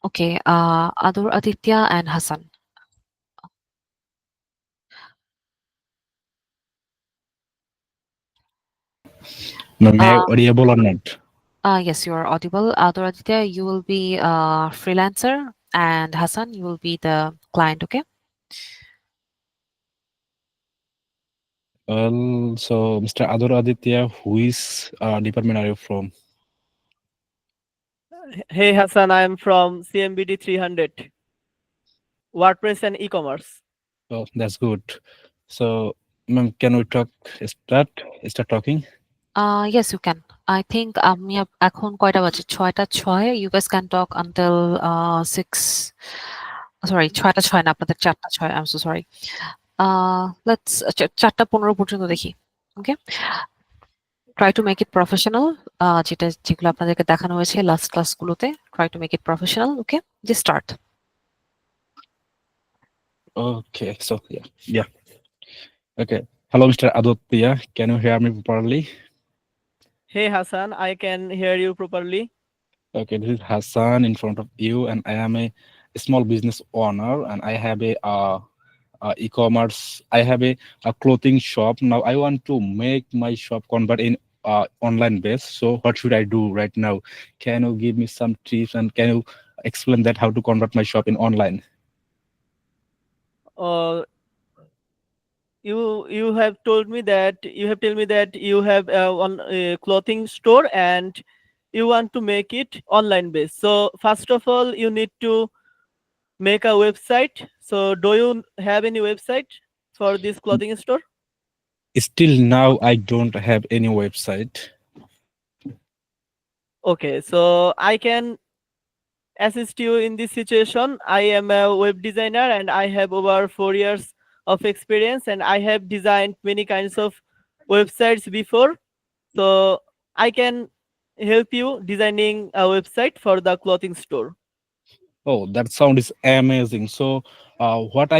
Okay, Adur, Aditya, and Hassan. No, am I Uh, audible or not? yes, you are audible. Adur, Aditya, you will be freelancer, and Hassan, you will be the client. Okay. Well, so Mr. Adur Aditya, who is department are you from? Hey Hassan, I am from CMBD 300, WordPress and e-commerce. Oh, that's good. So, ma'am, can we start, start talking? Yes, you can. I think আমি এখন কয়টা বাজে? 6টা 6। You guys can talk until 6. Sorry, 6টা 6 না, আপনাদের 4টা 6। I'm so sorry. Let's 4টা 15 পর্যন্ত দেখি। Okay. Try to make it professional. যেগুলো আপনাদেরকে দেখানো হয়েছে লাস্ট ক্লাসগুলোতে। Try to make it professional. Okay. Just start. Okay, so yeah. Okay. Hello, Mr. Aditya. Can you hear me properly? Hey Hassan, I can hear you properly. Okay, this is Hassan in front of you, and I am a small business owner, and I have a e-commerce. I have a clothing shop. Now I want to make my shop convert in online base. So what should I do right now? Can you give me some tips and can you explain that how to convert my shop in online? Uh, you have told me that you have one clothing store and you want to make it online based. So first of all, you need to make a website. So do you have any website for this clothing store? Still now I don't have any website. Okay, so I can assist you in this situation. I am a web designer and I have over 4 years of experience and I have designed many kinds of websites before. So I can help you designing a website for the clothing store. Oh, that sound is amazing. So what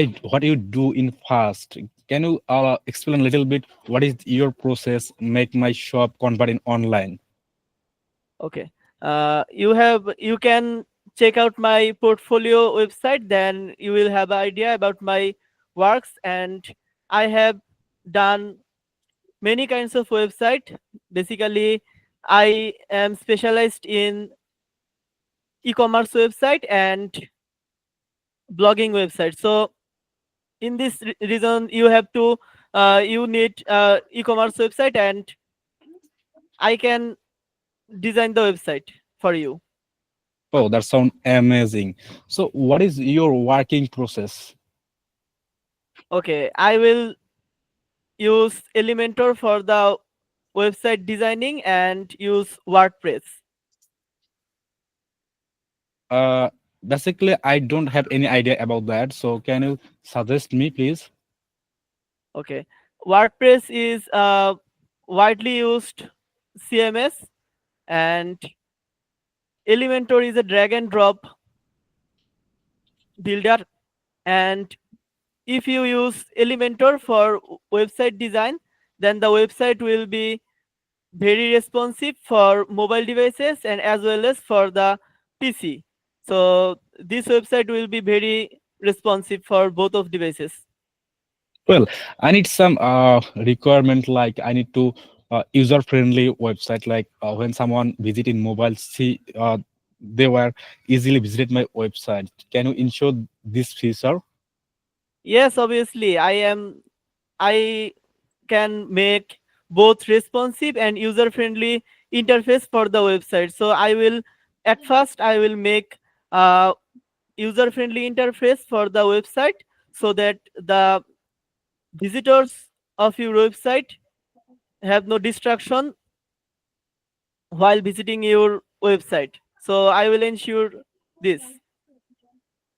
you do in fast? Can you explain a little bit what is your process make my shop convert in online? Okay. You can check out my portfolio website, then you will have an idea about my works. And I have done many kinds of website. Basically, I am specialized in e-commerce website and blogging website. So in this reason, you need e-commerce website, and I can design the website for you. Oh, that sounds amazing. So, what is your working process? Okay, I will use Elementor for the website designing and use WordPress. Uh, Basically, I don't have any idea about that. So, can you suggest me, please? Okay, WordPress is a widely used CMS, and Elementor is a drag and drop builder. And if you use Elementor for website design, then the website will be very responsive for mobile devices and as well as for the PC. So this website will be very responsive for both of devices. Well, I need some requirement like I need to user-friendly website like when someone visit in mobile, see they were easily visited my website. Can you ensure this feature? Yes, obviously, I can make both responsive and user friendly interface for the website. So at first I will make a user friendly interface for the website so that the visitors of your website have no distraction while visiting your website. So I will ensure this.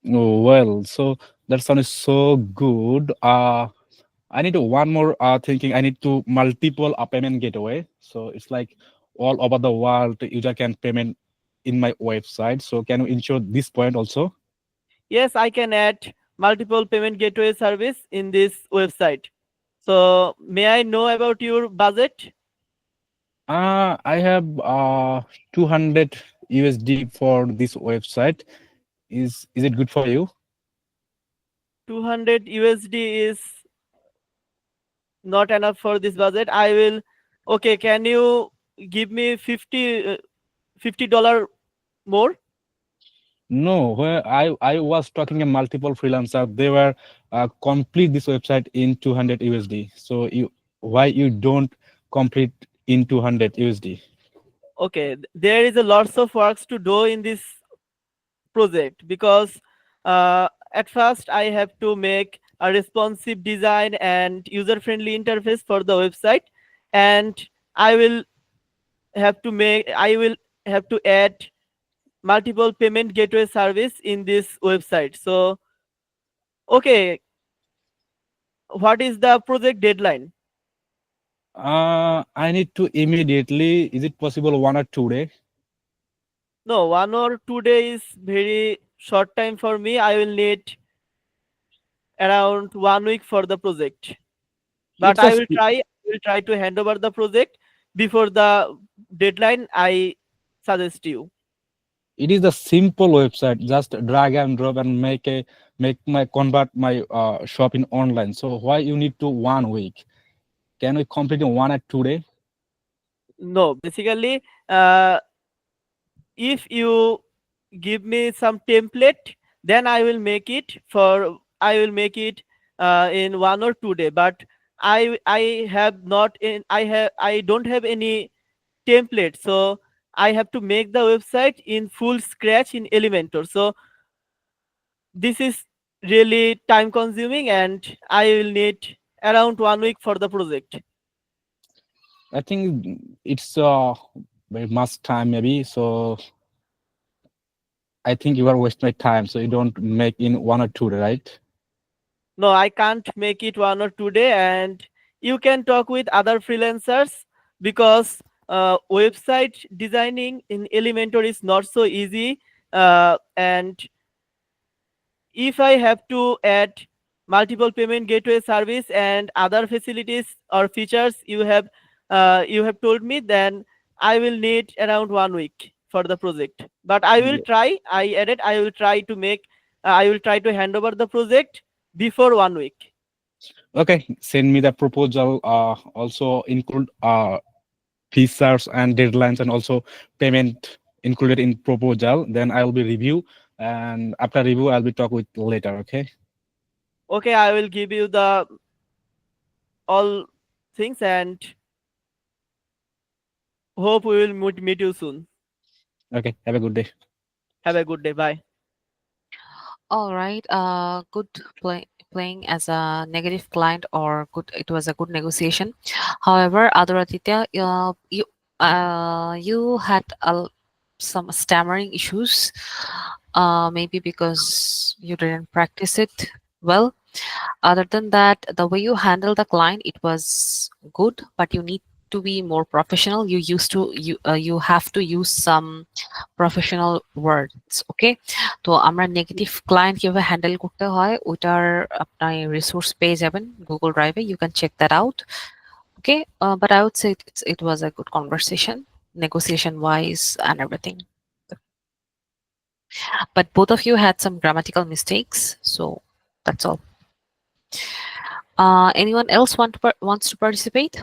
Oh, well, so that sounds so good. I need to one more thinking. I need to multiple payment gateway. So it's like all over the world, user can payment in my website. So can you ensure this point also? Yes, I can add multiple payment gateway service in this website. So may I know about your budget? I have 200 USD for this website. Is it good for you? 200 USD is not enough for this budget. I will. Okay, can you give me 50 $50 more? No, where I was talking a multiple freelancer, they were complete this website in 200 USD. So you, why you don't complete in 200 USD? Okay, there is a lots of works to do in this project because at first I have to make a responsive design and user friendly interface for the website, and I will I will have to add multiple payment gateway service in this website. So okay, what is the project deadline? I need to immediately. Is it possible 1 or 2 day? No, 1 or 2 days very short time for me. I will need around 1 week for the project. But It's a sp- I will try to hand over the project before the deadline I suggest you. it is a simple website. Just drag and drop and make my convert my shop in online. So why you need to 1 week? Can we complete in 1 or 2 day? No, basically, if you give me some template, then I will make it in 1 or 2 day. But I don't have any template, so I have to make the website in full scratch in Elementor. So this is really time consuming, and I will need around 1 week for the project. I think it's very much time maybe. So I think you are wasting my time. So you don't make in 1 or 2 day, right? No, I can't make it 1 or 2 day, and you can talk with other freelancers because website designing in Elementor is not so easy. And if I have to add multiple payment gateway service and other facilities or features you have told me, then I will need around 1 week for the project. But I will Yeah. try. I added. I will try to make. I will try to hand over the project before 1 week. Okay, send me the proposal. Also include features and deadlines and also payment included in proposal. Then I will be review, and after review I'll be talk with later. Okay. Okay, I will give you the all things and hope we will meet you soon. Okay. Have a good day. Have a good day. Bye. All right. Good playing as a negative client, or good. It was a good negotiation. However, Adoratitya, you had some stammering issues. Maybe because you didn't practice it well. Other than that, the way you handle the client, it was good, but you need to be more professional. You have to use some professional words. Okay, তো আমরা negative client কিভাবে handle করতে হয় ওইটার আপনার resource পেয়ে যাবেন Google ড্রাইভে, you can check that out. Okay, but I would say it was a good conversation, negotiation wise and everything, but both of you had some grammatical mistakes, so that's all. Anyone else wants to participate?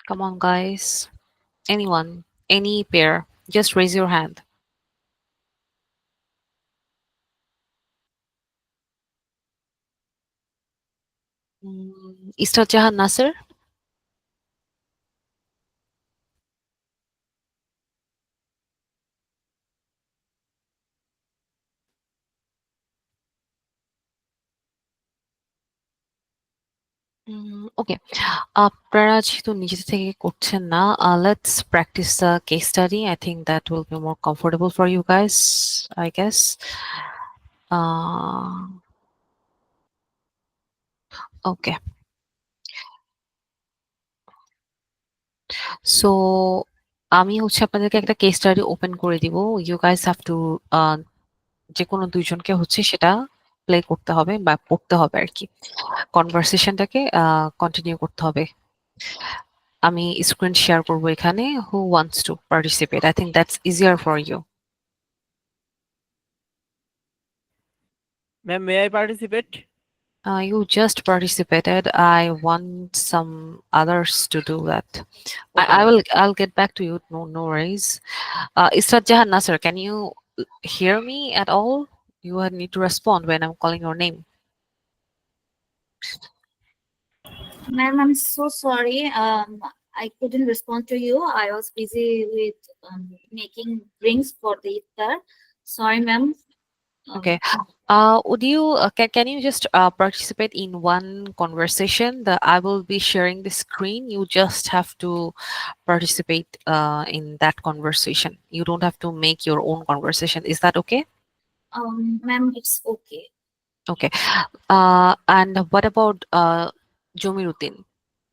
Come on, guys. Anyone, any pair, just raise your hand. Istat Jahan Nasser. Okay. আপনারা যেহেতু নিজে থেকে করছেন না, let's practice the case study. I think that will be more comfortable for you guys, I guess. Okay. So আমি হচ্ছে আপনাদেরকে একটা কেস স্টাডি ওপেন করে দিব। You guys have to যে কোনো দুইজনকে হচ্ছে সেটা প্লে করতে হবে বা পড়তে হবে আর কি। কনভারসেশনটাকে কন্টিনিউ করতে হবে। আমি স্ক্রিন শেয়ার করব এখানে। Who wants to participate? I think that's easier for you. Ma'am, may I participate? You just participated. I want some others to do that. Okay, ma'am. I'll get back to you. No worries. Israt Jahan Nasser, can you hear me at all? You need to respond when I'm calling your name. Ma'am, I'm so sorry. I couldn't respond to you. I was busy with making drinks for the iftar. Sorry, ma'am. Okay. Would you can you just participate in one conversation? That I will be sharing the screen. You just have to participate in that conversation. You don't have to make your own conversation. Is that okay? Ma'am, it's okay. Okay. And what about Jomiruddin?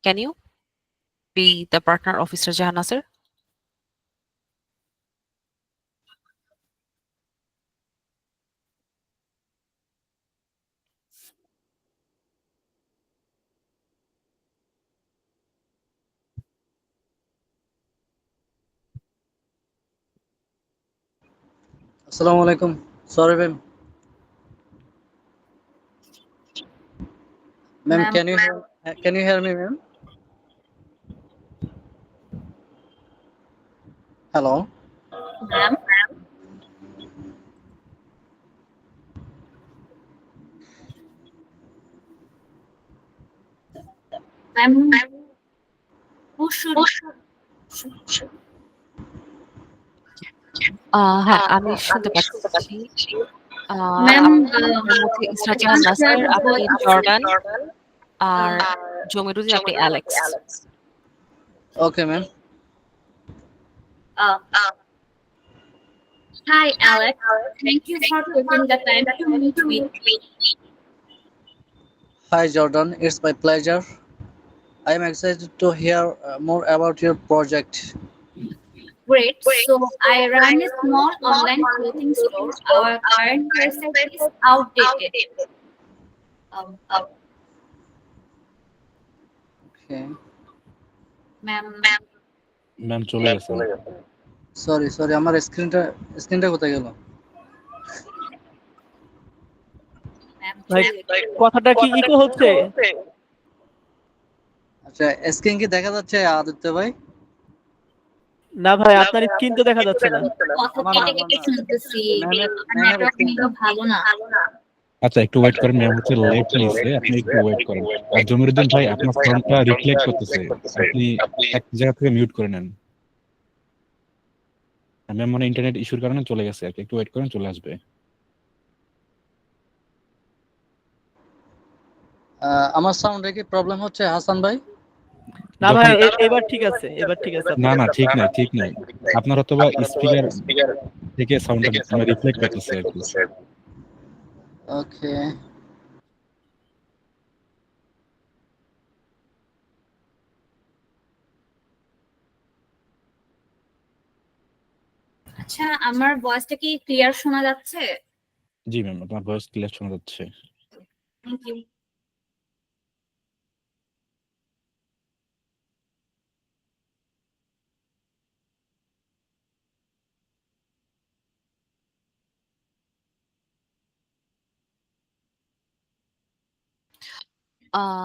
Can you be the partner of Mr. Jahan Nasser? Assalamu alaikum. Sorry, ma'am. Ma'am, Ma'am, can you hear me, ma'am? Hello. ma'am, ma'am, who should? হ্যাঁ, আমি শুনতে পাচ্ছি। Ma'am, আপনার মধ্যে Israt I Jahan can't hear Naser, the আপনি voice. Jordan, আর Uh, Jomiruddin, আপনি Alex. Okay, ma'am. uh, Hi, Alex. Thank you for taking the time to meet with me. Hi, Jordan. It's my pleasure. I am excited to hear more about your project. Great. So I run a small online clothing store. Our current website is outdated. Um, Okay. Ma'am, ma'am চলে গেছে। Sorry. আমার স্ক্রিনটা কোথায় গেল? ma'am, Like, চলে গেছে। কথাটা কি ইকো হচ্ছে? আচ্ছা, স্ক্রিন কি দেখা যাচ্ছে আদিত্য ভাই? না ভাই, আপনার স্ক্রিন তো দেখা যাচ্ছে না। কথা আমার কেটে আমার কেটে না। শুনতেছি। ম্যামের নেটওয়ার্ক স্ক্রিনটা। কিন্তু ভালো না। আচ্ছা একটু ওয়েট করেন, ম্যাম হচ্ছে লেট নিছে, আপনি একটু ওয়েট করেন। আর জমিরুদ্দিন ভাই আপনার সাউন্ডটা রিফ্লেক্ট করতেছে, আপনি এক জায়গা থেকে মিউট করে নেন। ম্যাম মনে ইন্টারনেট ইস্যুর কারণে চলে গেছে আর কি, একটু ওয়েট করেন, চলে আসবে। আমার সাউন্ডে কি প্রবলেম হচ্ছে হাসান ভাই? না ভাই, যখন এবার ঠিক আছে, এবার ঠিক আছে না আপনার। না ঠিক নাই আপনার অথবা স্পিকার থেকে সাউন্ডটা মানে রিফ্লেক্ট করতেছে আর কি। ওকে। আচ্ছা, আমার ভয়েসটা কি ক্লিয়ার শোনা যাচ্ছে? জি ম্যাম, আপনার ভয়েস ক্লিয়ার শোনা যাচ্ছে। Thank you.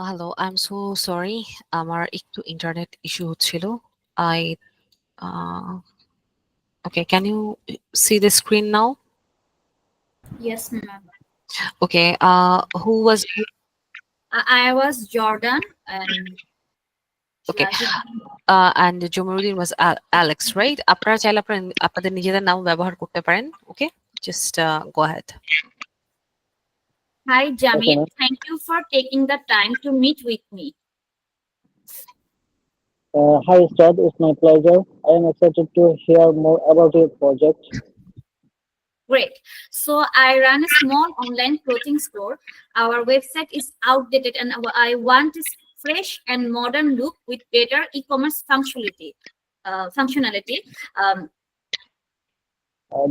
Hello, I am so sorry. আমার একটু ইন্টারনেট ইস্যু হচ্ছিল। I okay, can you see the screen now? Yes, ma'am. Okay, who was I was Jordan and okay, his and Jomiruddin was Alex, right? আপনারা চাইলে আপনাদের নিজেদের নাম ব্যবহার করতে পারেন। ওকে, just go ahead. Hi, Jamil. ma'am. Thank you for taking the time to meet with me. Hi, Ustad. It's my pleasure. I am excited to hear more about your project. Great. So I run a small online clothing store. Our website is outdated and I want a fresh and modern look with better e-commerce functionality.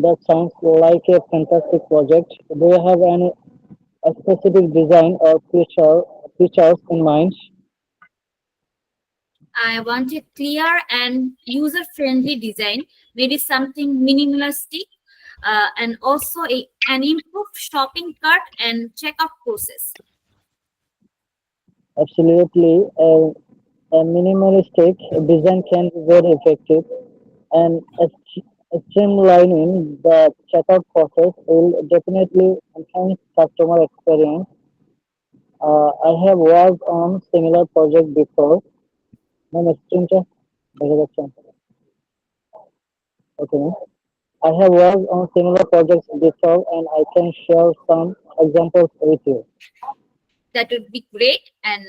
That sounds like a fantastic project. Do you have a specific design or features in mind? I want a clear and user-friendly design, maybe something minimalistic, and also an improved shopping cart and checkout process. Absolutely, a minimalistic design can be very effective, and streamlining the checkout process will definitely enhance customer experience. I have worked on similar project before. Ma'am, screen দেখা যাচ্ছে? Okay, ma'am. I have worked on similar projects before, and I can share some examples with you. That would be great. And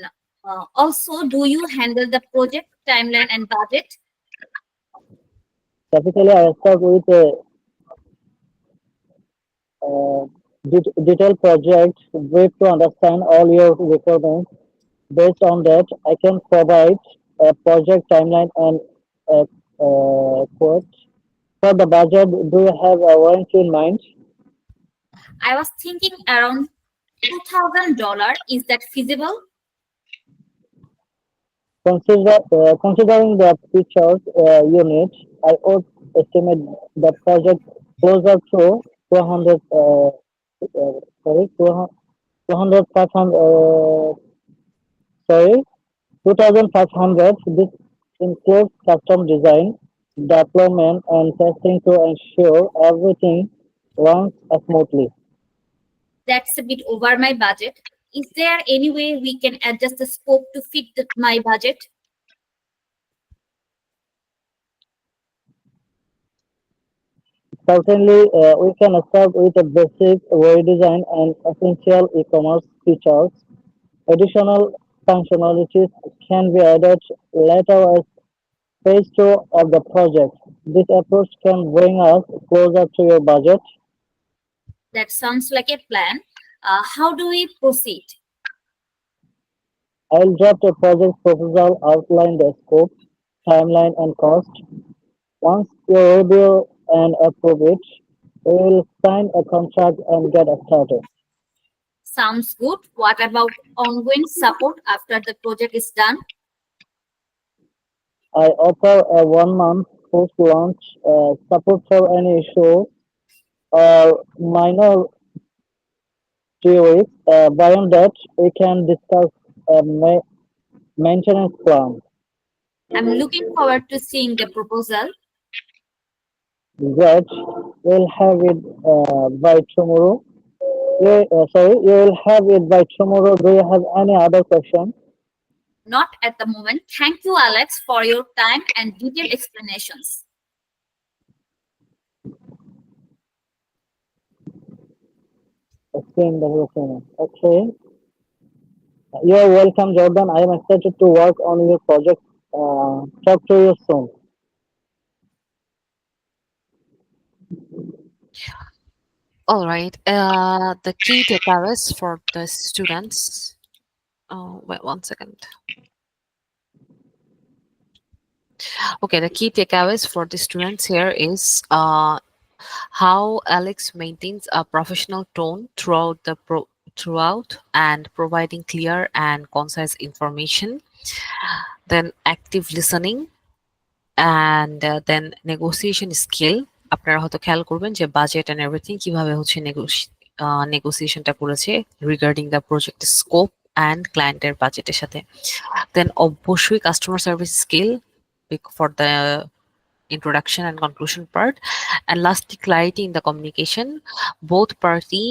also, do you handle the project timeline and budget? Typically, I start with a uh, detailed project brief to understand all your requirements. Based on that, I can provide a project timeline and a, quote. For the budget, do you have a warranty in mind? I was thinking around $2,000. Is that feasible? Considering the features you need, I would estimate the project closer to 200, sorry, 200, 500, sorry, 2500. This includes custom design, deployment, and testing to ensure everything runs smoothly. That's a bit over my budget. Is there any way we can adjust the scope to fit my budget? Certainly, we can start with a basic redesign and essential e-commerce features. Additional functionalities can be added later as phase two of the project. This approach can bring us closer to your budget. That sounds like a plan. How do we proceed? I'll draft a project proposal outline the scope, timeline, and cost. Once you review and approve it, we will sign a contract and get started. Sounds good. What about ongoing support after the project is done? I offer a 1 month post-launch support for any issue or minor queries. Beyond that, we can discuss a maintenance plan. I'm looking forward to seeing the proposal. Great, we'll have it by tomorrow. You will have it by tomorrow. Do you have any other question? Not at the moment. Thank you, Alex, for your time and detailed explanations. Explain the question. Okay. You are welcome, Jordan. I am excited to work on your project. Talk to you soon. All right. The key takeaways for the students. Oh, wait 1 second. Okay, the key takeaways for the students here is how Alex maintains a professional tone throughout and providing clear and concise information. Then active listening and then negotiation skill. আপনারা হয়তো খেয়াল করবেন যে budget and everything কিভাবে হচ্ছে নেগোসিয়েশনটা করেছে regarding the project scope and ক্লায়েন্টের বাজেটের সাথে। দেন অবশ্যই customer service skill for the introduction and conclusion part, and lastly clarity in the communication. Both party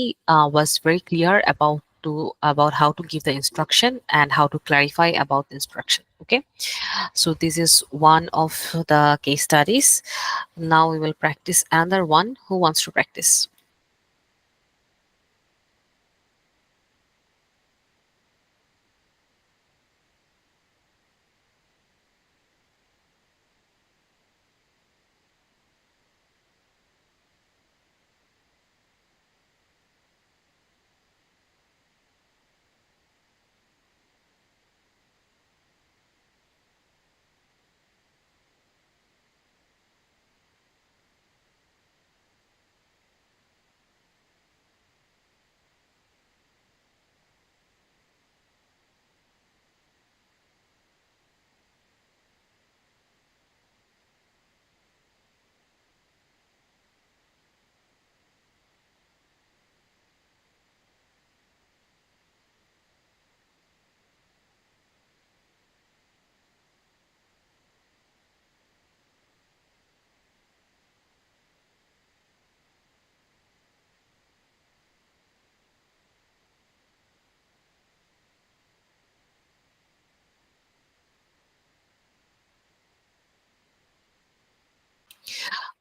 was very clear about how to give the instruction and how to clarify about the instruction. Okay, so this is one of the case studies. Now we will practice another one. Who wants to practice?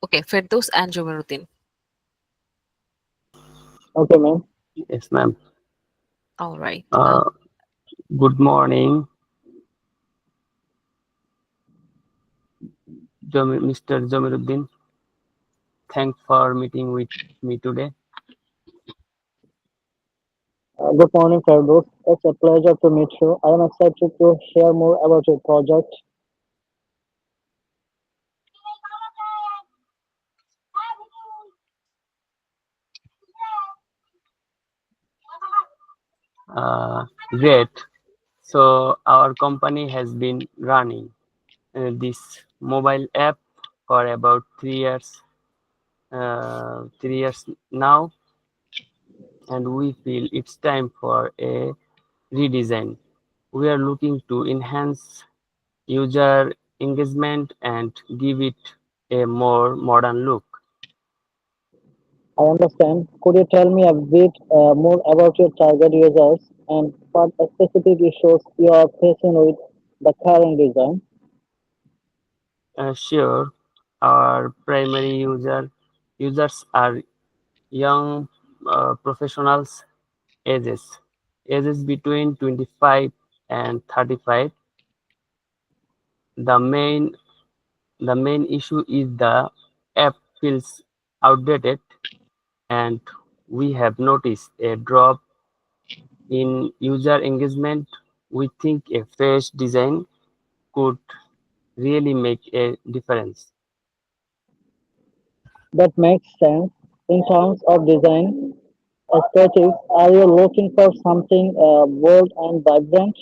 Okay, Firdaus and Jomiruddin. Okay, ma'am. Yes, ma'am. All right. Uh, Good morning, Mr. Jamiruddin. Thanks for meeting with me today. Good morning, Fergus. It's a pleasure to meet you. I am excited to hear more about your project. Great. So our company has been running this mobile app for about 3 years. 3 years now, and we feel it's time for a redesign. We are looking to enhance user engagement and give it a more modern look. I understand. Could you tell me a bit more about your target users and what specific issues you are facing with the current design? Sure, our primary users are young professionals ages between 25 and 35. The main the main issue is the app feels outdated, and we have noticed a drop in user engagement. We think a fresh design could really make a difference. That makes sense. In terms of design aesthetics, are you looking for something bold and vibrant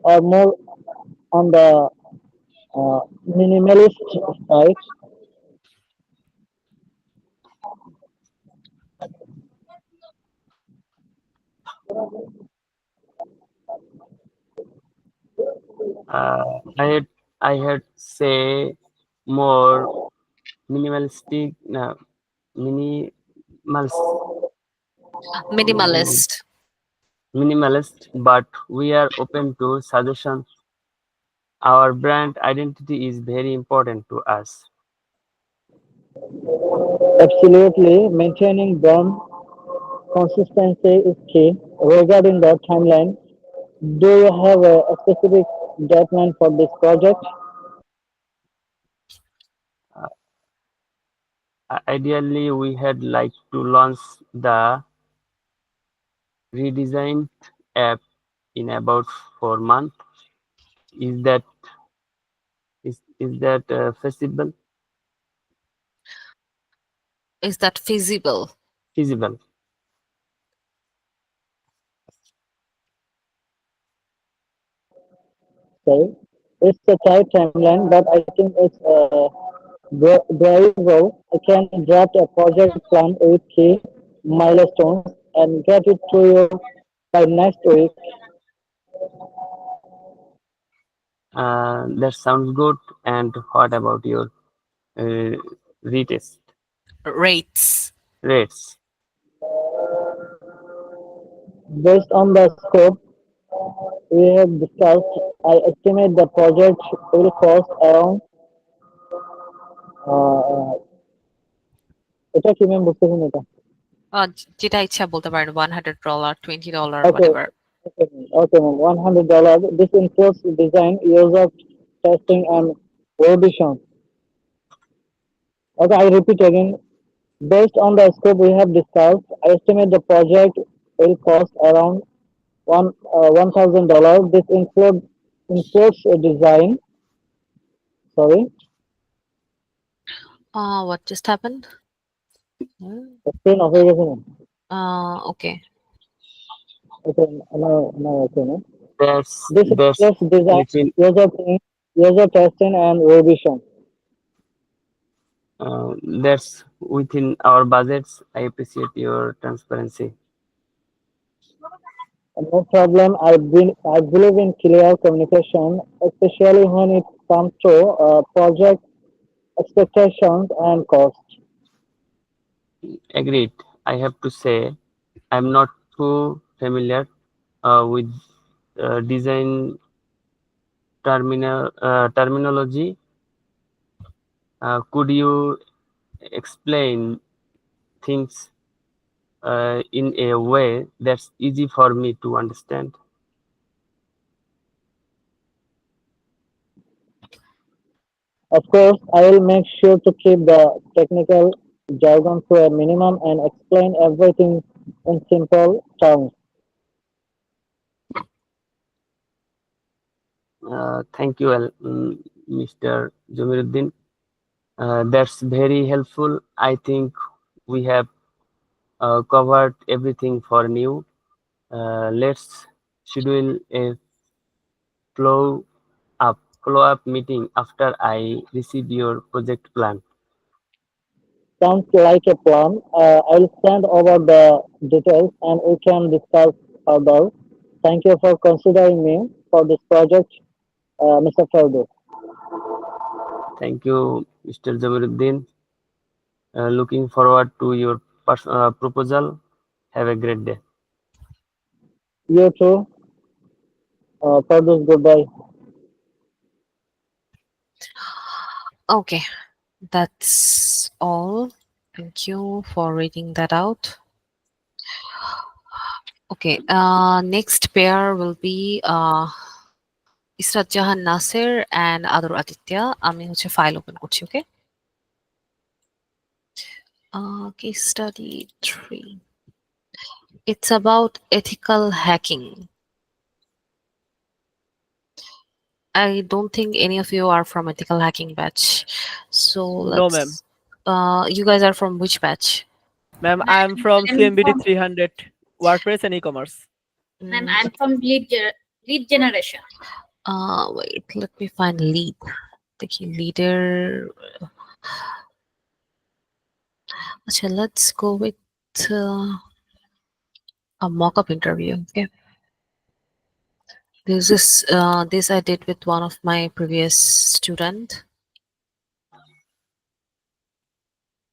or more on the minimalist side? I had say more minimalistic, minimalist, Minimalist. minimalist, but we are open to suggestions. Our brand identity is very important to us. Absolutely. Maintaining brand consistency is key. Regarding the timeline, do you have a specific deadline for this project? Ideally, we had like to launch the redesigned app in about 4 months. Is that is that feasible? Is that feasible? Feasible. Say, it's a tight timeline, but I think it's doable. I can draft a project plan with key milestones and get it to you by next week. That sounds good. And what about your uh, retest Rates. rates? Based on the scope we have discussed, I estimate the project will cost around uh, এটা কি ma'am বুঝতেছেন এটা যেটা ইচ্ছা বলতে পারেন, $100, $20, okay whatever. okay ma'am $100. This includes design, user testing and revision. Okay, I repeat again. Based on the scope we have discussed, I estimate the project will cost around $1,000. This includes a design. Sorry, What just happened? Hmm. screen off হয়ে গেছে না? Okay. Okay, no, okay, no. This That's includes design, within user testing, and revision. that's within our budgets. I appreciate your transparency. No problem. I believe in clear communication, especially when it comes to project expectations and cost. Agreed. I have to say, I'm not too familiar with design terminology. Could you explain things in a way that's easy for me to understand. Of course, I will make sure to keep the technical jargon to a minimum and explain everything in simple terms. Thank you, Mr. Jamiruddin. That's very helpful. I think we have covered everything for new. Let's schedule a follow follow up meeting after I receive your project plan. Sounds like a plan. I'll send over the details and we can discuss further. Thank you for considering me for this project, Mr. Fergus. Thank you, Mr. Jamiruddin. Looking forward to your proposal. Have a great day. You too. Fergus, goodbye. Okay, that's all. Thank you for reading that out. Okay, next pair will be Israt Jahan Nasir and Adur Aditya. আমি হচ্ছে file open করছি, ওকে? Case study 3. It's about ethical hacking. I don't think any of you are from ethical hacking batch. So No, ma'am. let's you guys are from which batch? Ma'am, Ma'am, I'm from I'm CMBD from 300, WordPress and e-commerce. ma'am, Mm, I'm from lead generation. wait, let me find lead. The leader. Okay, let's go with a mock-up interview. Okay. This I did with one of my previous student.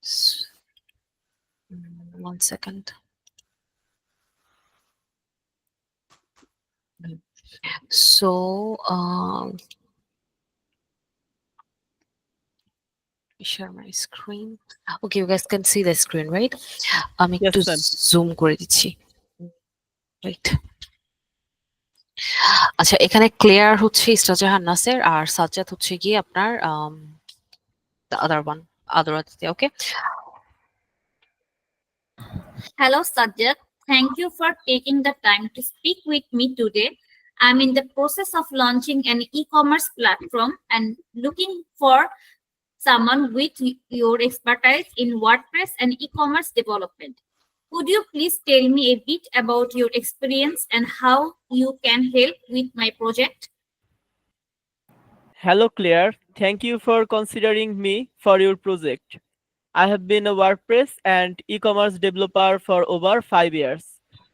S- 1 second. So, share my screen. Okay, you guys can see the screen, right? আমি Yes, একটু ma'am. Zoom করে দিচ্ছি। Right. আচ্ছা, এখানে clear হচ্ছে ইসরাজাহান নাসের আর সাজ্জাদ হচ্ছে গিয়ে আপনার the other one, other Aditya, okay? Hello, Sajjad. Thank you for taking the time to speak with me today. I'm in the process of launching an e-commerce platform and looking for someone with your expertise in WordPress and e-commerce development. Could you please tell me a bit about your experience and how you can help with my project? Hello, Claire. Thank you for considering me for your project. I have been a WordPress and e-commerce developer for over 5 years,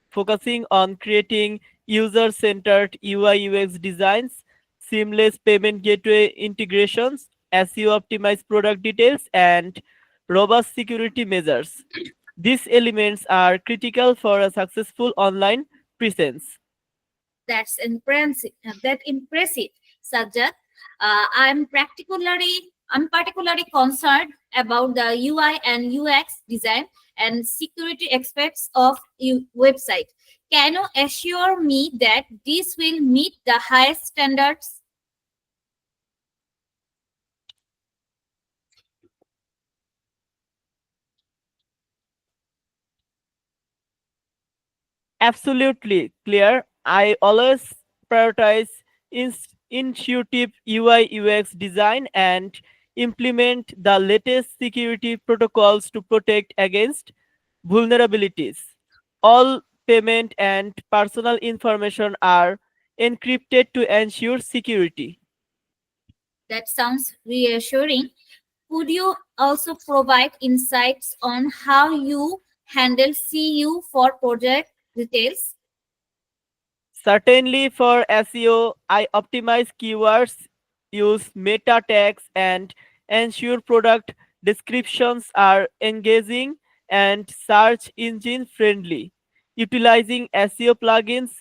focusing on creating user-centered UI UX designs, seamless payment gateway integrations, SEO optimized product details, and robust security measures. These elements are critical for a successful online presence. That impressive, Sajjad. I'm particularly concerned about the UI and UX design and security aspects of your website. Can you assure me that this will meet the highest standards? Absolutely clear. I always prioritize intuitive UI UX design and implement the latest security protocols to protect against vulnerabilities. All payment and personal information are encrypted to ensure security. That sounds reassuring. Could you also provide insights on how you handle CU for project details? Certainly for SEO, I optimize keywords, use meta tags, and ensure product descriptions are engaging and search engine friendly. Utilizing SEO plugins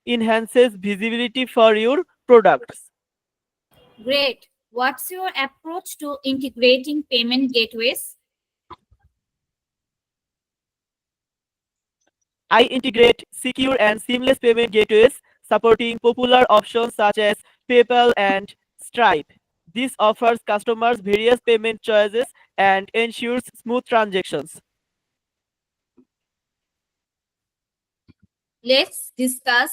enhances visibility for your products. Great. What's your approach to integrating payment gateways? I integrate secure and seamless payment gateways supporting popular options such as PayPal and Stripe. This offers customers various payment choices and ensures smooth transactions. Let's discuss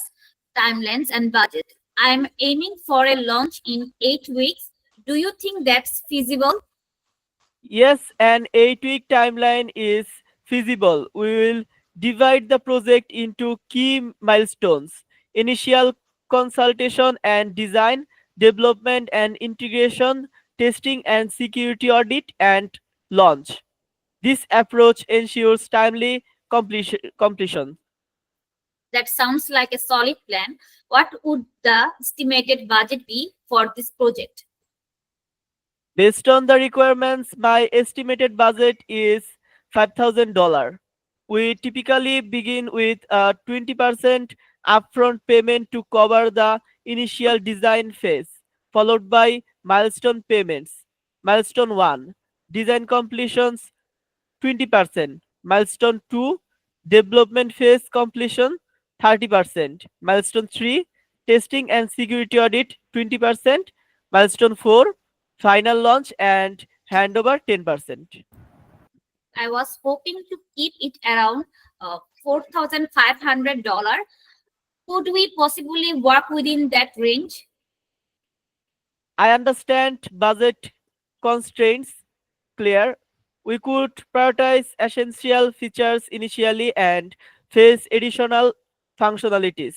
timelines and budget. I'm aiming for a launch in 8 weeks. Do you think that's feasible? Yes, an 8-week timeline is feasible. We will divide the project into key milestones: initial consultation and design, development and integration, testing and security audit, and launch. This approach ensures timely completion. That sounds like a solid plan. What would the estimated budget be for this project? Based on the requirements, my estimated budget is $5,000. We typically begin with a 20% upfront payment to cover the initial design phase, followed by milestone payments. Milestone 1, design completions 20%. Milestone 2, development phase completion 30%. Milestone 3, testing and security audit 20%. Milestone 4, final launch and handover 10%. I was hoping to keep it around $4,500. Could we possibly work within that range? I understand budget constraints clear. We could prioritize essential features initially and phase additional functionalities.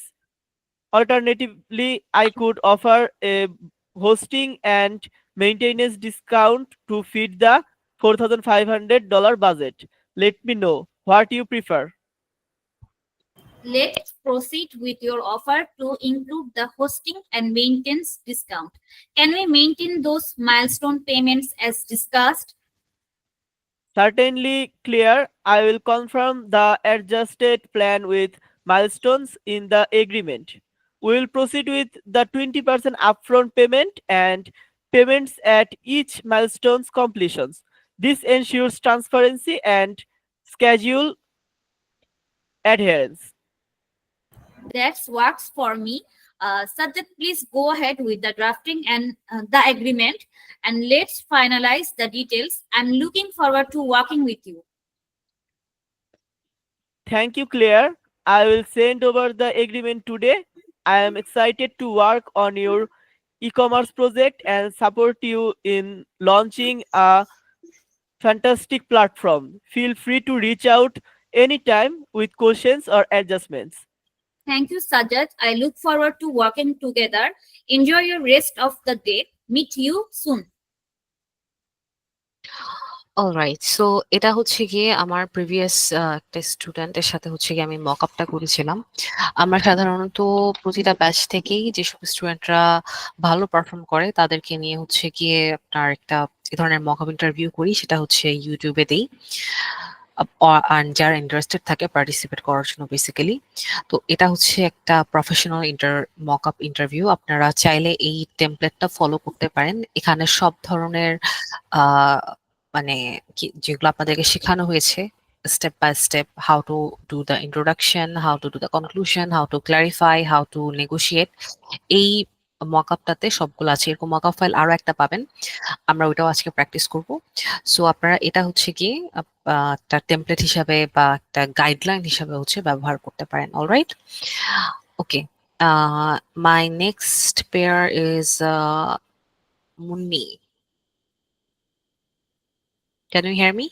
Alternatively, I could offer a hosting and maintenance discount to fit the $4,500 budget. Let me know what you prefer. Let's proceed with your offer to include the hosting and maintenance discount. Can we maintain those milestone payments as discussed? Certainly clear, I will confirm the adjusted plan with milestones in the agreement. We will proceed with the 20% upfront payment and payments at each milestone's completions. This ensures transparency and schedule adherence. That works for me. Sajjad, please go ahead with the drafting and the agreement, and let's finalize the details. I'm looking forward to working with you. Thank you, Claire. I will send over the agreement today. I am excited to work on your e-commerce project and support you in launching a fantastic platform. Feel free to reach out anytime with questions or adjustments. Thank you, Sajjad. I look forward to working together. Enjoy your rest of the day. Meet you soon. Alright, so এটা হচ্ছে গিয়ে আমার previous একটা স্টুডেন্টের সাথে হচ্ছে গিয়ে আমি মক আপটা করেছিলাম। আমরা সাধারণত প্রতিটা ব্যাচ থেকেই যেসব স্টুডেন্টরা ভালো পারফর্ম করে তাদেরকে নিয়ে হচ্ছে গিয়ে আপনার একটা এ ধরনের মক আপ ইন্টারভিউ করি, সেটা হচ্ছে ইউটিউবে দেই আর যারা ইন্টারেস্টেড থাকে পার্টিসিপেট করার জন্য বেসিক্যালি। তো এটা হচ্ছে একটা প্রফেশনাল মক আপ ইন্টারভিউ। আপনারা চাইলে এই টেমপ্লেটটা ফলো করতে পারেন। এখানে সব ধরনের আহ মানে যেগুলো আপনাদেরকে শেখানো হয়েছে step by step, how to do the introduction, how to do the conclusion, how to clarify, how to negotiate, এই মকআপটাতে সবগুলো আছে। এরকম মকআপ ফাইল আরো একটা পাবেন, আমরা ওইটাও আজকে প্র্যাকটিস করব। সো আপনারা এটা হচ্ছে গিয়ে একটা টেমপ্লেট হিসাবে বা একটা গাইডলাইন হিসাবে হচ্ছে ব্যবহার করতে পারেন। Alright, okay. My next pair is Munni. Can you hear me?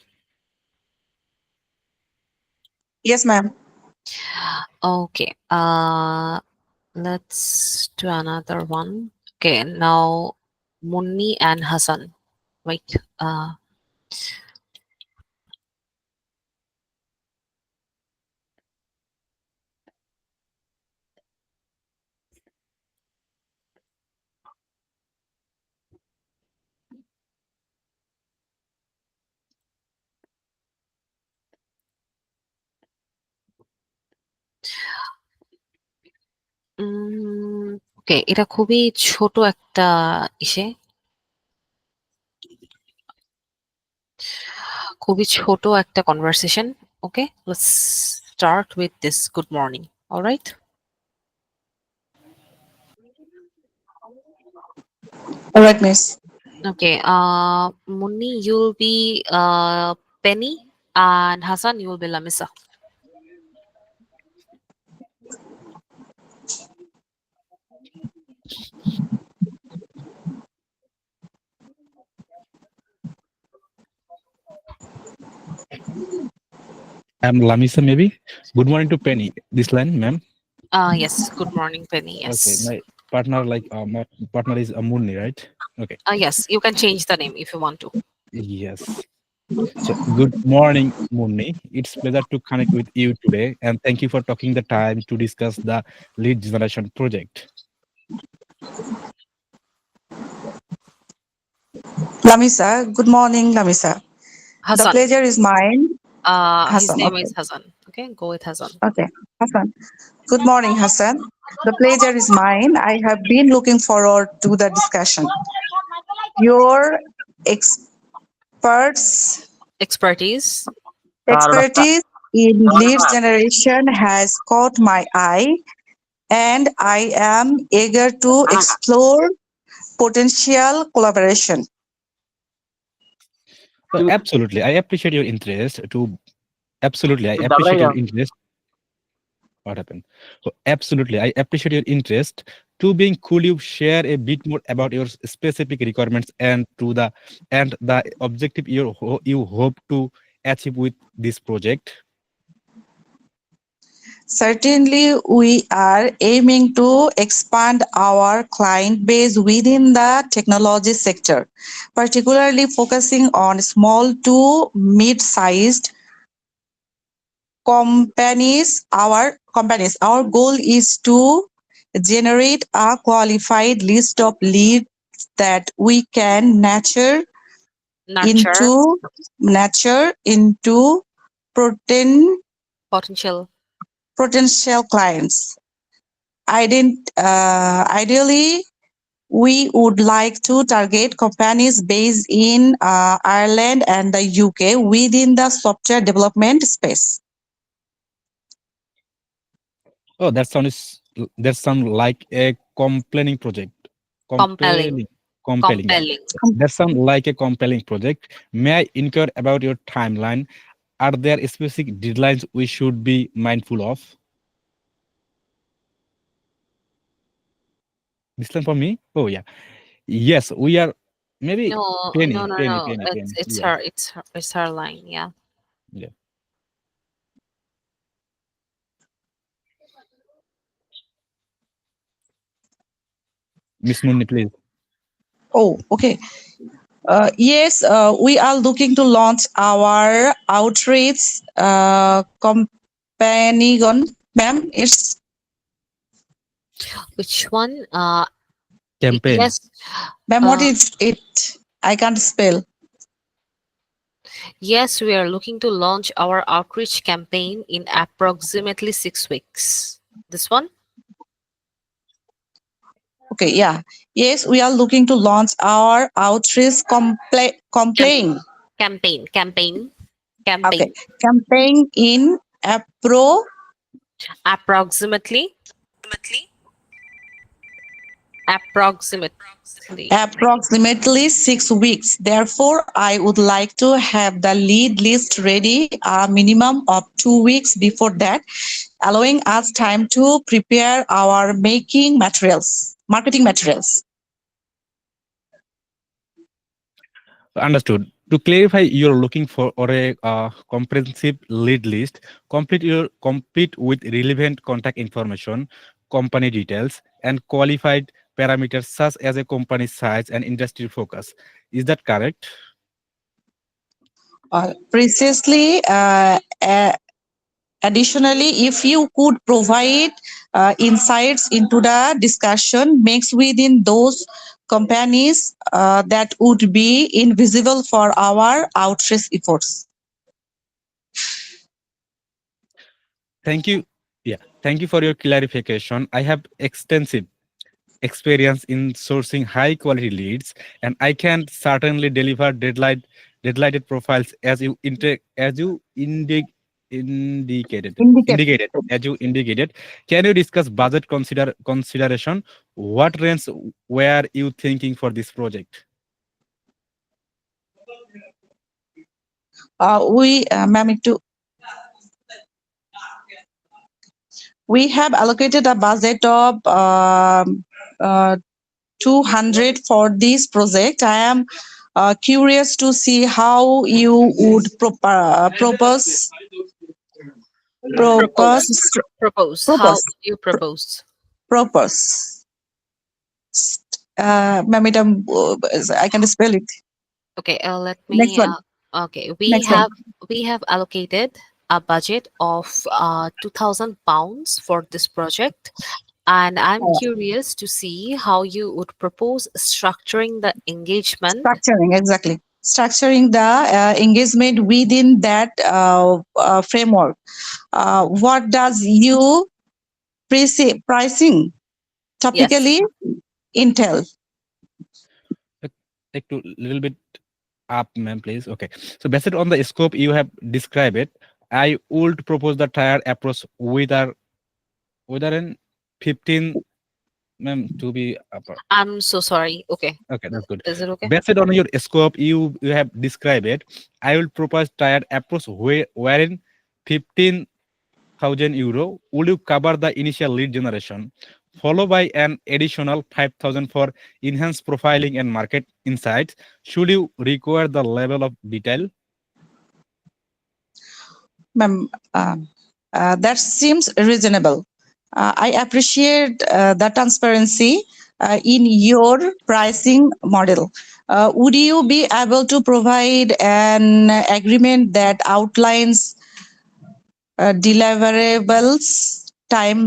Yes, ma'am. Okay. Let's do another one. Okay, now Munni and Hassan. Wait. ওকে, এটা খুবই ছোট একটা ইসে, খুবই ছোট একটা conversation. Okay, let's start with this good morning. All right. All right, Miss. Okay. Munni, you'll be Penny, and Hassan, you will be Lamisa. I'm Lamisa, maybe. Good morning to Penny. This line, ma'am. Yes. Good morning, Penny. Okay, Yes. my partner is Amuni, right? Okay. Yes. You can change the name if you want to. Yes. So good morning, Munni. It's pleasure to connect with you today, and thank you for taking the time to discuss the lead generation project. Lamisa, good morning, Lamisa. The Hassan. pleasure is mine. His Hassan, name okay. is Hassan. Okay. Go with Hassan. Okay, Hassan. Good morning, Hassan. The pleasure is mine. I have been looking forward to the discussion. Your experts Expertise. expertise in lead generation has caught my eye, and I am eager to explore potential collaboration. So absolutely, I appreciate your interest. I to appreciate your Dabraya. interest. What happened? So absolutely, I appreciate your interest. To being, could you share a bit more about your specific requirements and the objective you hope to achieve with this project? Certainly, we are aiming to expand our client base within the technology sector, particularly focusing on small to mid-sized companies. Our goal is to generate a qualified list of leads that we can Nurture. into nurture into protein Potential. potential clients. Ideally, we would like to target companies based in Ireland and the UK within the software development space. Oh, that sound like a complaining project. Compelling. Compelling, compelling. Yeah, Compelling. that sound like a compelling project. May I inquire about your timeline? Are there specific deadlines we should be mindful of? This line for me? Oh yeah. Yes, we are. Maybe No, no, Penny, no, Penny, no. Penny, It's Penny. it's Yes. her. It's her line. Yeah. Yeah. Miss Munni, please. Oh, okay. Yes, we are looking to launch our outreach company. Ma'am, it's Which one? Campaign. Yes. ma'am. What Uh, is it? I can't spell. yes. We are looking to launch our outreach campaign in approximately 6 weeks. This one. Okay, yeah. Yes, we are looking to launch our outreach Cam- complaint. campaign. Campaign. Okay, Campaign. campaign in Approximately. Approximately. approximately 6 weeks. Therefore, I would like to have the lead list ready a minimum of 2 weeks before that, allowing us time to prepare our marketing materials. Understood. To clarify, you're looking for or a comprehensive lead list, complete with relevant contact information, company details, and qualified parameters such as a company size and industry focus. Is that correct? Precisely, additionally, if you could provide insights into the discussion mix within those companies that would be invisible for our outreach efforts. Thank you. Yeah, thank you for your clarification. I have extensive experience in sourcing high quality leads, and I can certainly deliver deadlighted profiles as you Indicate. as you indicated, can you discuss budget consideration? What range were you thinking for this project? Ma'am, we have allocated a budget of 200 for this project. I am curious to see how you would propose Propose. Propose. How propose would you propose? propose. Madam, I can spell it. Okay, let Next me. one. Okay, Next one. we have allocated a budget of £2,000 for this project, and I'm curious to see how you would propose structuring the engagement. Structuring, exactly. Structuring the engagement within that framework. What does you pricing Yes, typically entail? Take to little bit up, ma'am, please. Okay. So based on the scope you have described it, I would propose the tiered approach with an 15, ma'am, to be upper. I'm so sorry. Okay, Okay, that's good. is it okay? Based on your scope you have described it, I will propose tiered approach wherein 15,000 euro will you cover the initial lead generation, followed by an additional 5,000 for enhanced profiling and market insights. Should you require the level of detail? Ma'am, that seems reasonable. I appreciate the transparency in your pricing model. Would you be able to provide an agreement that outlines deliverables, Time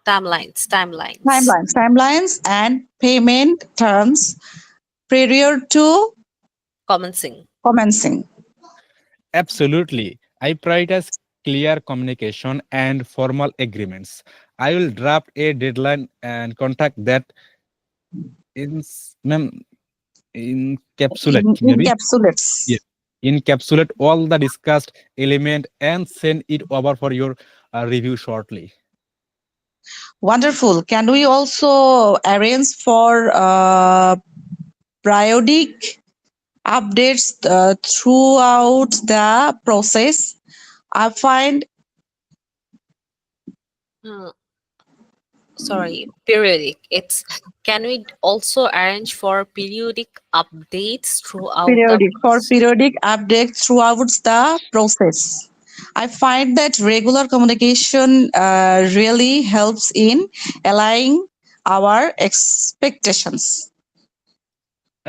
timelines. timelines, and payment terms prior to Commencing. commencing? Absolutely. I prioritize clear communication and formal agreements. I will draft a deadline and contact that in ma'am, encapsulate maybe. Encapsulates. Yeah. Encapsulate all the discussed element and send it over for your review shortly. Wonderful. Can we also arrange for periodic updates throughout the process? I find Uh, Sorry, periodic. It's Can we also arrange for periodic updates throughout the process? periodic updates throughout the process. I find that regular communication really helps in aligning our expectations.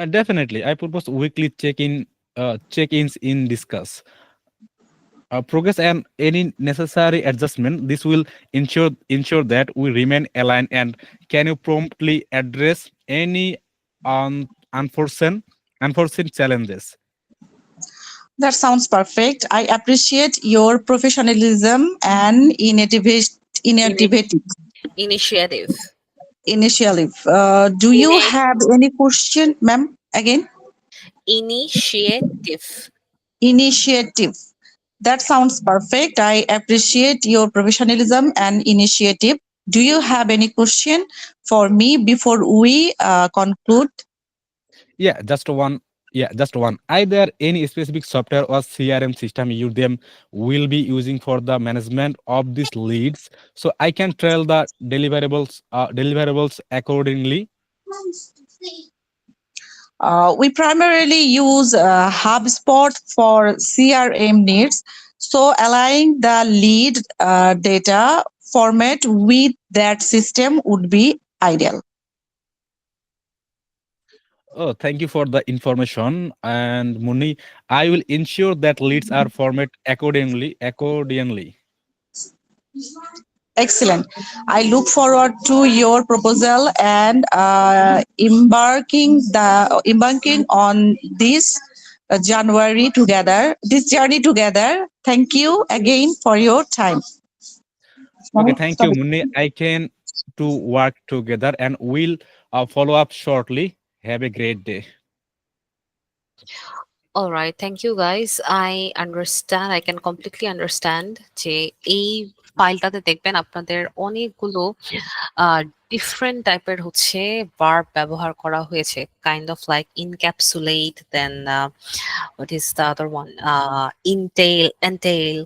Definitely, I propose weekly check-ins in discuss progress and any necessary adjustment. This will ensure that we remain aligned. And can you promptly address any unforeseen challenges? That sounds perfect. I appreciate your professionalism and Ini- innovative initiative? initiative. Do you Ini- have any question, ma'am? Again, Initiative. initiative. That sounds perfect. I appreciate your professionalism and initiative. Do you have any question for me before we conclude? Yeah, just one. Yeah, just one. Are there any specific software or CRM system you them will be using for the management of these leads, so I can trail the deliverables accordingly? We primarily use HubSpot for CRM needs, so aligning the lead data format with that system would be ideal. Oh, thank you for the information. And Muni, I will ensure that leads are formatted accordingly. Excellent. I look forward to your proposal and embarking on this this journey together. Thank you again for your time. Okay, thank you, Muni. I can to work together and we'll follow up shortly. Have a great day. All right, thank you guys. I understand, I can completely understand যে এই ফাইলটাতে দেখবেন আপনাদের অনেকগুলো different টাইপের হচ্ছে verb ব্যবহার করা হয়েছে, kind of like encapsulate, then what is the other one, entail,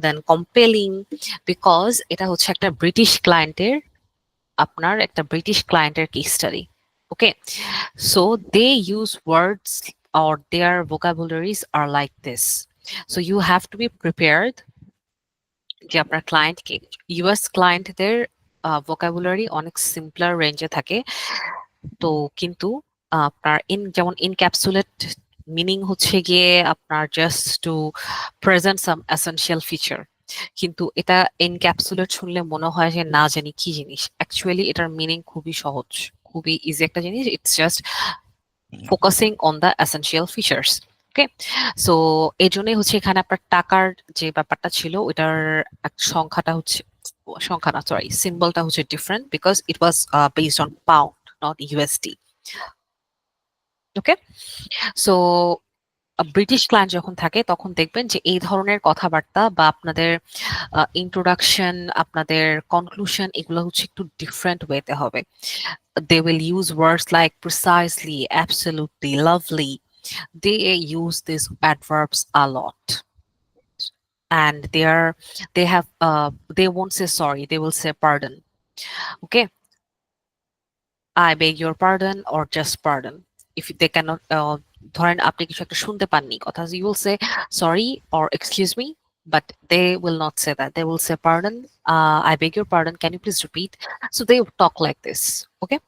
then compelling, because এটা হচ্ছে একটা ব্রিটিশ ক্লায়েন্টের, আপনার একটা ব্রিটিশ ক্লায়েন্টের case study. Okay, so they use words or their vocabularies are like this, so you have to be prepared যে আপনার ক্লায়েন্টকে, ইউএস ক্লায়েন্টদের ভোকাবুলারি অনেক সিম্পলার রেঞ্জে থাকে। তো কিন্তু আপনার যেমন ইনক্যাপসুলেট মিনিং হচ্ছে গিয়ে আপনার জাস্ট টু প্রেজেন্ট সাম এসেনশিয়াল ফিচার, কিন্তু এটা এনক্যাপসুলেট শুনলে মনে হয় যে না জানি কি জিনিস, অ্যাকচুয়ালি এটার মিনিং খুবই সহজ, খুবই ইজি একটা জিনিস, it's just focusing on the essential features. Okay, so এই জন্যই হচ্ছে এখানে আপনার টাকার যে ব্যাপারটা ছিল ওইটার সংখ্যাটা হচ্ছে, সংখ্যা না সরি, সিম্বলটা হচ্ছে different because it was based on pound not USD. Okay, so British client যখন থাকে তখন দেখবেন যে এই ধরনের কথাবার্তা বা আপনাদের ইন্ট্রোডাকশন, আপনাদের কনক্লুশন, এগুলো হচ্ছে একটু ডিফারেন্ট ওয়েতে হবে। They will use words like precisely, absolutely, lovely. They use these adverbs a lot, and they won't say sorry, they will say pardon. Okay, I beg your pardon or just pardon. If they cannot, ধরেন আপনি কিছু একটা শুনতে পাননি কথা, you will say sorry or excuse me, but they will not say that. They will say pardon, I beg your pardon, can you please repeat? So they talk like this. Okay,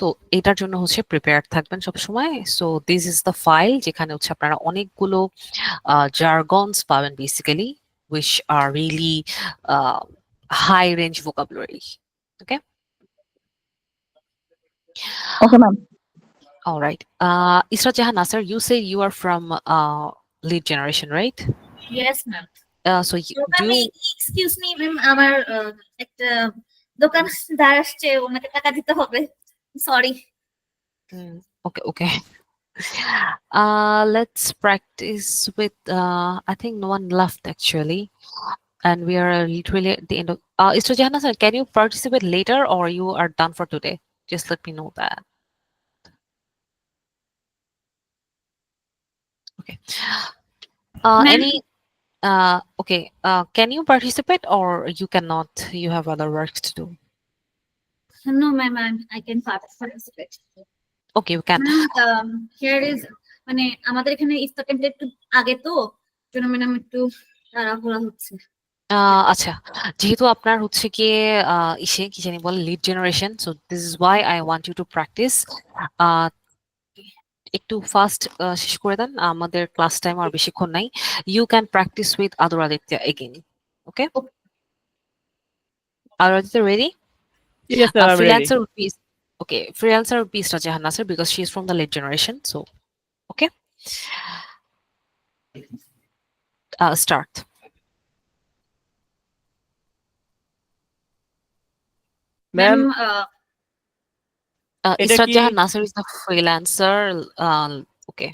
তো এটার জন্য হচ্ছে prepared থাকবেন সবসময়। So this is the file যেখানে হচ্ছে আপনারা অনেকগুলো জার্গনস পাবেন basically, which are really high range vocabulary. Okay, Okay, ma'am. all right. Isra Jahan Nasser, you say you are from lead generation, right? Yes, ma'am. So do আমি you, excuse me ma'am, আমার একটা দোকানদার আসছে, ওনাকে টাকা দিতে হবে, sorry. okay, okay. Let's practice with, I think no one left actually. And we are literally at the end of, Mr. Jahana sir, can you participate later or you are done for today? Just let me know that. Okay. Ma'am? Any, okay, can you participate or you cannot? You have other works to do. No, ma'am, I can participate. Okay, you can. Ma'am, here is, মানে আমাদের এখানে ইফতার টাইমটা একটু আগে, তো জন্য madam একটু তাড়াহুড়া হচ্ছে। আচ্ছা, যেহেতু আপনার হচ্ছে গিয়ে ইসে কি জানি বলে lead generation, so this is why I want you to practice. একটু ফাস্ট শেষ করে দেন, আমাদের ক্লাস টাইম আর বেশিক্ষণ নাই। ইউ ক্যান প্র্যাকটিস উইথ আদর আদিত্য এগেইন। ওকে, আদর Aditya ready? Yes, ma'am, I'm ready. Freelancer would be, okay, freelancer would be Isra Jahan Nasser because she is from the late generation. So, okay, start. Ma'am, ma'am, এটা Isra কি Jahan Nasser is the freelancer. Okay.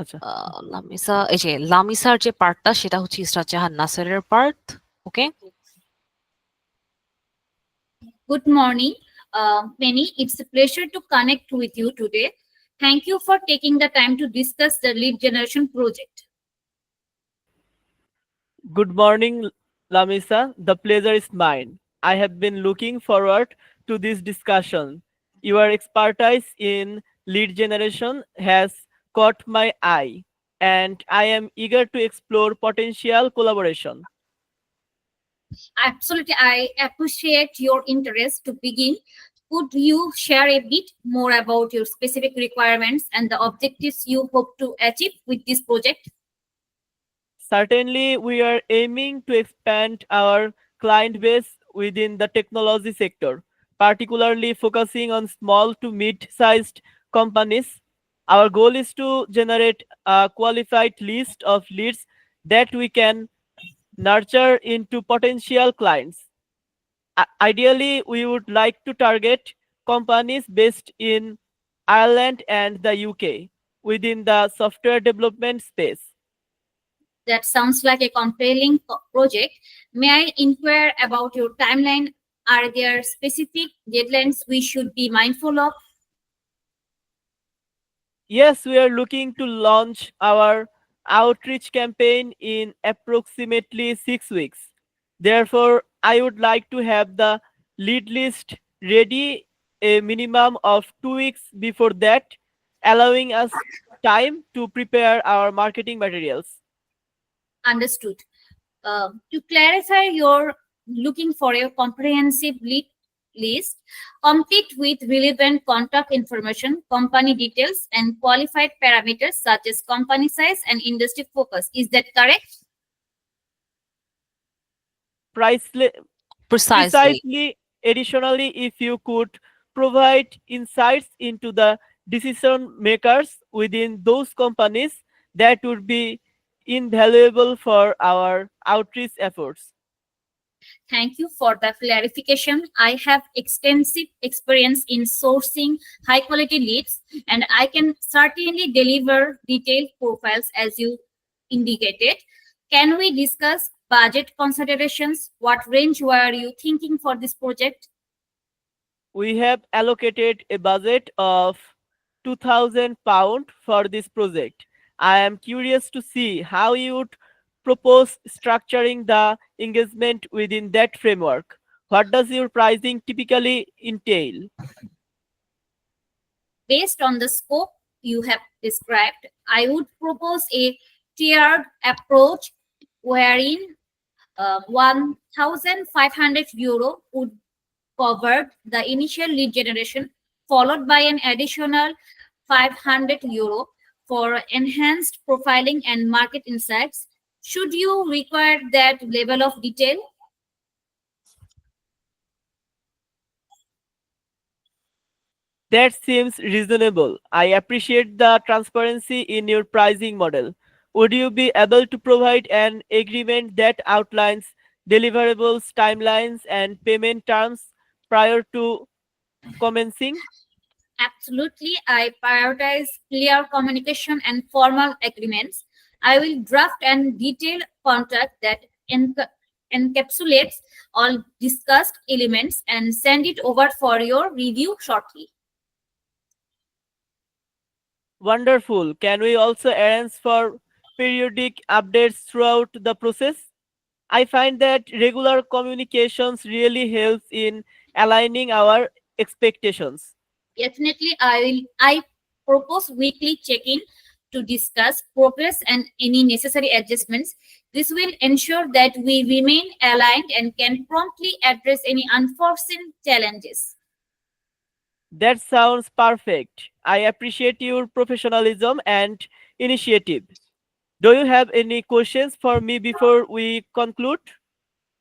আচ্ছা লামিসা, এই যে লামিসার যে পার্টটা সেটা হচ্ছে ইসরা জাহান নাসেরের part. Okay, good morning, Penny. It's a pleasure to connect with you today. Thank you for taking the time to discuss the lead generation project. Good morning, Lamisa. The pleasure is mine. I have been looking forward to this discussion. Your expertise in lead generation has caught my eye, and I am eager to explore potential collaboration. Absolutely, I appreciate your interest. To begin, could you share a bit more about your specific requirements and the objectives you hope to achieve with this project? Certainly, we are aiming to expand our client base within the technology sector, particularly focusing on small to mid-sized companies. Our goal is to generate a qualified list of leads that we can nurture into potential clients. Ideally, we would like to target companies based in Ireland and the UK. within the software development space. That sounds like a compelling project. May I inquire about your timeline? Are there specific deadlines we should be mindful of? Yes, we are looking to launch our outreach campaign in approximately 6 weeks. Therefore, I would like to have the lead list ready a minimum of 2 weeks before that, allowing us time to prepare our marketing materials. Understood. To clarify, you're looking for a comprehensive lead list, complete with relevant contact information, company details, and qualified parameters such as company size and industry focus. Is that correct? Price- Precisely. Precisely, additionally, if you could provide insights into the decision makers within those companies, that would be invaluable for our outreach efforts. Thank you for the clarification. I have extensive experience in sourcing high quality leads, and I can certainly deliver detailed profiles as you indicated. Can we discuss budget considerations? What range were you thinking for this project? We have allocated a budget of £2,000 for this project. I am curious to see how you would propose structuring the engagement within that framework. What does your pricing typically entail? Based on the scope you have described, I would propose a tiered approach wherein €1,500 would cover the initial lead generation, followed by an additional €500 for enhanced profiling and market insights. Should you require that level of detail? That seems reasonable. I appreciate the transparency in your pricing model. Would you be able to provide an agreement that outlines deliverables, timelines, and payment terms prior to commencing? Absolutely. I prioritize clear communication and formal agreements. I will draft and detailed contract that encapsulates all discussed elements and send it over for your review shortly. Wonderful. Can we also arrange for periodic updates throughout the process? I find that regular communications really helps in aligning our expectations. Definitely, I propose weekly check-in to discuss progress and any necessary adjustments. This will ensure that we remain aligned and can promptly address any unforeseen challenges. That sounds perfect. I appreciate your professionalism and initiative. Do you have any questions for me before we conclude?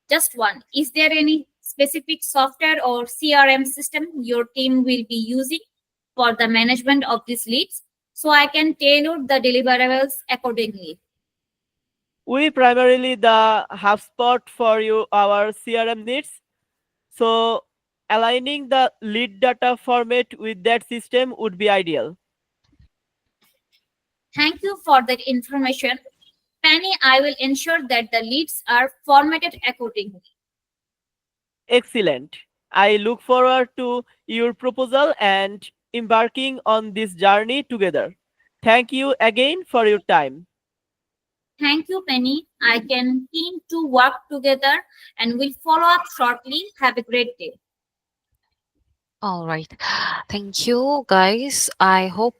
Just one. Is there any specific software or CRM system your team will be using for the management of these leads so I can tailor the deliverables accordingly? We primarily the HubSpot for you our CRM needs. So aligning the lead data format with that system would be ideal. Thank you for that information. Penny, I will ensure that the leads are formatted accordingly. Excellent. I look forward to your proposal and embarking on this journey together. Thank you again for your time. Thank you, Penny. I can keen to work together and will follow up shortly. Have a great day. All right. Thank you, guys. I hope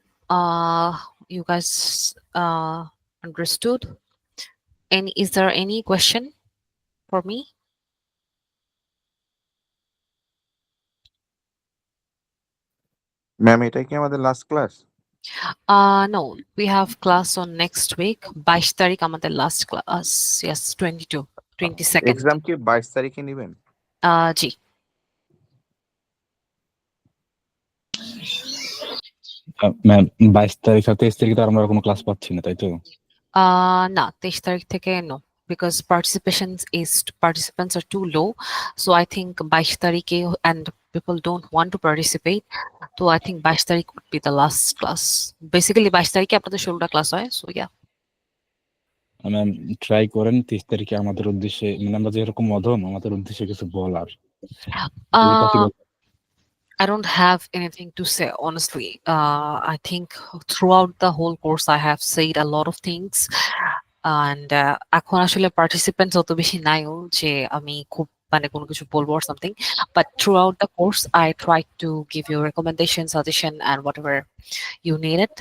you guys understood. And is there any question for me? Ma'am এটা কি আমাদের last class? No, we have class on next week. 22 তারিখ আমাদের last class. Yes, 22nd. Exam কি 22 তারিখে নেবেন? জি। Ma'am 22 তারিখ আর 23 তারিখে তো আমরা কোনো ক্লাস পাচ্ছি না, তাই তো? না, 23 তারিখ থেকে no, because participants are too low. So I think 22 তারিখে and people don't want to participate. So I think 22 তারিখ would be the last class. Basically 22 তারিখে আপনাদের 16টা ক্লাস হয়, so yeah. ম্যাম ট্রাই করেন 30 তারিখে আমাদের উদ্দেশ্যে, মানে আমরা যেরকম অধম, আমাদের উদ্দেশ্যে কিছু বলার। Uh, I don't have anything to say, honestly. I think throughout the whole course, I have said a lot of things. And এখন আসলে participants অত বেশি নাইও যে আমি খুব মানে কোনো কিছু বলবো or something. But throughout the course, I tried to give you recommendation, suggestion, and whatever you needed.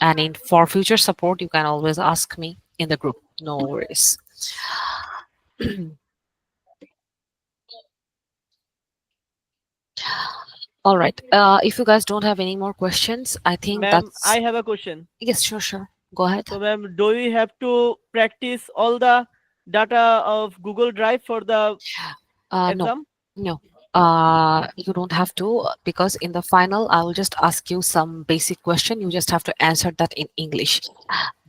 And for future support, you can always ask me in the group. No worries. All right. If you guys don't have any more questions, I think Ma'am, that's I have a question. yes, sure. Go ahead. So, ma'am, do we have to practice all the data of Google Drive for the No, exam? no. You don't have to because in the final, I will just ask you some basic question. You just have to answer that in English.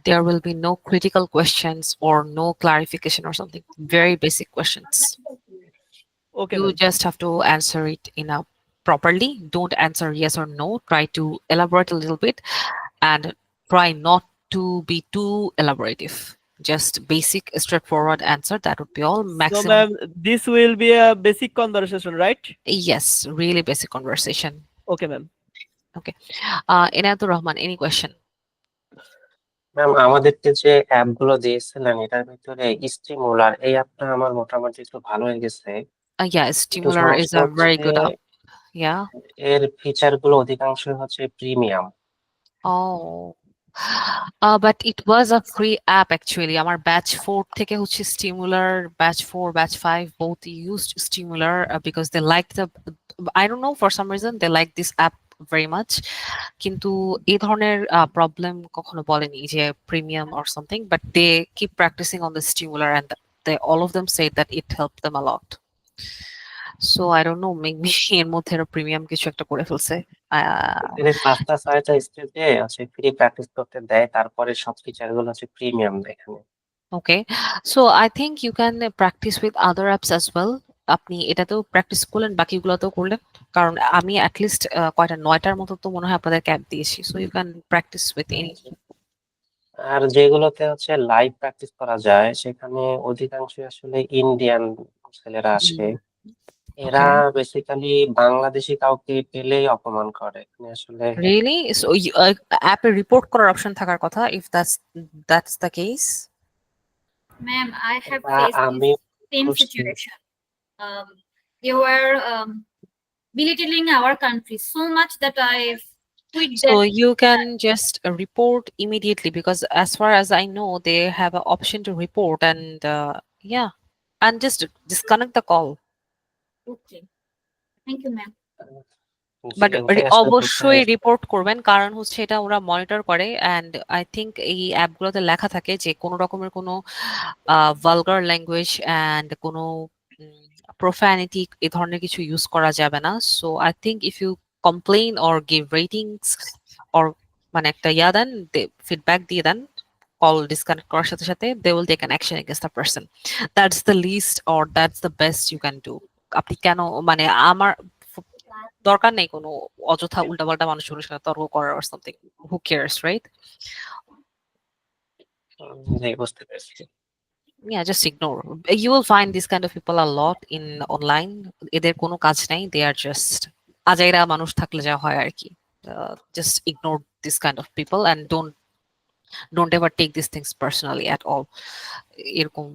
There will be no critical questions or no clarification or something. Very basic questions. Okay, You ma'am. just have to answer it in a properly. Don't answer yes or no. Try to elaborate a little bit and try not to be too elaborative. Just basic, straightforward answer. That would be all. So, Maximum. ma'am, this will be a basic conversation, right? Yes, really basic conversation. Okay, ma'am. Okay. Inayatur Rahman, any question? Ma'am, আমাদেরকে যে অ্যাপগুলো দিয়েছিলেন এটার ভিতরে স্টিমুলার এই অ্যাপটা আমার মোটামুটি একটু ভালো লেগেছে, Yeah, কিন্তু Stimular is সমস্যা a হচ্ছে very good app. Yeah. এর ফিচার গুলো অধিকাংশ হচ্ছে premium. Oh. But it was a free app actually. Our batch 4 থেকে হচ্ছে Stimular, batch 4, batch 5 both used Stimular because they liked I don't know, for some reason they like this app very much. কিন্তু এই ধরনের problem কখনো বলেনি যে premium or something, but they keep practicing on the Stimular and they all of them say that it helped them a lot. So I don't know, maybe এর মধ্যে premium কিছু একটা করে ফেলছে। এখানে 5টা 6টা স্টেজে হচ্ছে ফ্রি প্র্যাকটিস করতে দেয়, তারপরে সব ফিচার গুলো হচ্ছে প্রিমিয়াম এখানে। Okay, so I think you can practice with other apps as well. আপনি এটাতেও প্র্যাকটিস করলেন, বাকিগুলোতেও করলেন, কারণ আমি অ্যাটলিস্ট কয়টা 9টার মতো তো মনে হয় আপনাদের ক্যাপ দিয়েছি, so you can practice with any. আর যেগুলোতে হচ্ছে লাইভ প্র্যাকটিস করা যায় সেখানে অধিকাংশ আসলে ইন্ডিয়ান ছেলেরা আসে, এরা বেসিক্যালি বাংলাদেশি কাউকে পেলেই অপমান করে আসলে। রিয়েলি? সো অ্যাপে রিপোর্ট করার অপশন থাকার কথা, if that's the case. Ma'am, I have এটা faced আমি this same করছি। situation. They were belittling our country so much that I quit So that. you can just report immediately because as far as I know, they have an option to report and yeah, and just disconnect the call. Okay. Thank you, ma'am. But যেটাই আসলে অবশ্যই কোথায় report করবেন, কারণ হচ্ছে এটা ওরা monitor করে অ্যান্ড আই থিঙ্ক এই অ্যাপগুলোতে লেখা থাকে যে কোনো রকমের কোনো ভালগার ল্যাঙ্গুয়েজ অ্যান্ড কোনো প্রোফ্যানিটি এই ধরনের কিছু ইউজ করা যাবে না। So I think if you complain or give ratings or মানে একটা দেন, ফিডব্যাক দিয়ে দেন, কল ডিসকানেক্ট করার সাথে সাথে they will take an action against the person. That's the least or that's the best you can do. আপনি কেন মানে আমার দরকার নেই কোনো অযথা উল্টাপাল্টা মানুষের সাথে তর্ক করার or something. Who cares, right? বুঝতে পেরেছি। Yeah, just ignore. You will find this kind of people a lot in online. এদের কোনো কাজ নাই, they are just আজাইরা মানুষ থাকলে যা হয় আর কি। Just ignore this kind of people and don't ever take these things personally at all. এরকম